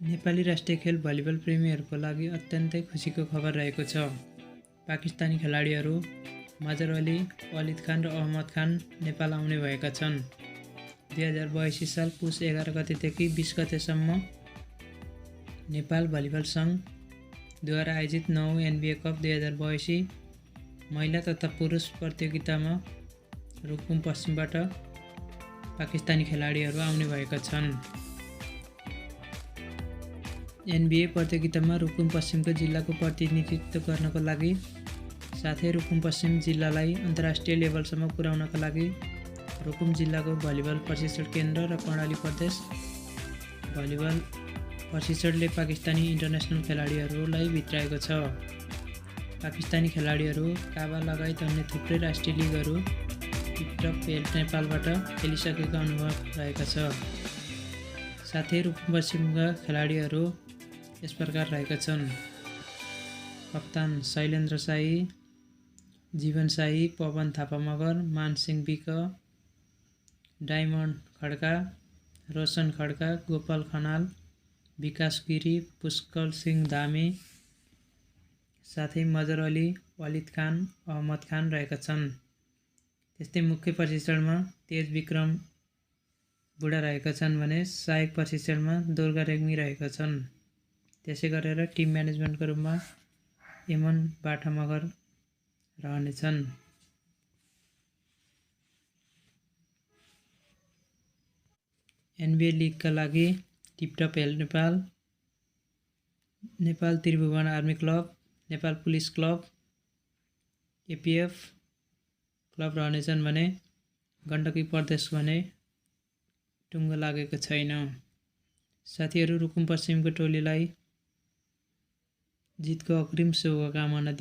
नेपाली राष्ट्रिय खेल भलिबल प्रेमीहरूको लागि अत्यन्तै खुसीको खबर रहेको छ। पाकिस्तानी खेलाडीहरू मजहर अली, वलिद खान र अहमद खान नेपाल आउने भएका छन्। 2082 साल पुस 11 गतेदेखि 20 गतेसम्म नेपाल भलिबल सङ्घद्वारा आयोजित 9औं NBA कप 2082 महिला तथा पुरुष प्रतियोगितामा रुकुम पश्चिमबाट पाकिस्तानी खेलाडीहरू आउने भएका छन्। NBA प्रतियोगितामा रुकुम पश्चिमको जिल्लाको प्रतिनिधित्व गर्नको लागि साथै रुकुम पश्चिम जिल्लालाई अन्तर्राष्ट्रिय लेभलसम्म पुर्याउनका लागि रुकुम जिल्लाको भलिबल प्रशिक्षण केन्द्र र कर्णाली प्रदेश भलिबल प्रशिक्षणले पाकिस्तानी इन्टरनेसनल खेलाडीहरूलाई भित्राएको छ। पाकिस्तानी खेलाडीहरू काबा लगायत अन्य थुप्रै राष्ट्रिय लिगहरू टिपटप नेपालबाट खेलिसकेका अनुभव रहेका छ। साथै रुकुम पश्चिमका खेलाडीहरू यस प्रकार रहेका छन्: कप्तान शैलेन्द्र शाही, जीवन शाही, पवन थापा मगर, मानसिंह विक, डायमन्ड खड्का, रोशन खड्का, गोपाल खनाल, विकास गिरी, पुष्कर सिंह धामी, साथै मजहर अली, वलिद खान, अहमद खान रहेका छन्। त्यस्तै मुख्य प्रशिक्षणमा तेज विक्रम बुढा रहेका छन् भने सहायक प्रशिक्षणमा दुर्गा रेग्मी रहेका छन्। त्यसै गरेर टिम म्यानेजमेन्टको रूपमा यमन बाठा मगर रहनेछन्। NBA लिगका लागि tiptop Nepal, Nepal Tribhuvan army club, Nepal police club, APF club रहनेछन् भने गण्डकी प्रदेश भने टुङ्गो लागेको छैन। साथीहरू रुकुम पश्चिमको टोलीलाई जितको अग्रिम शुभकामना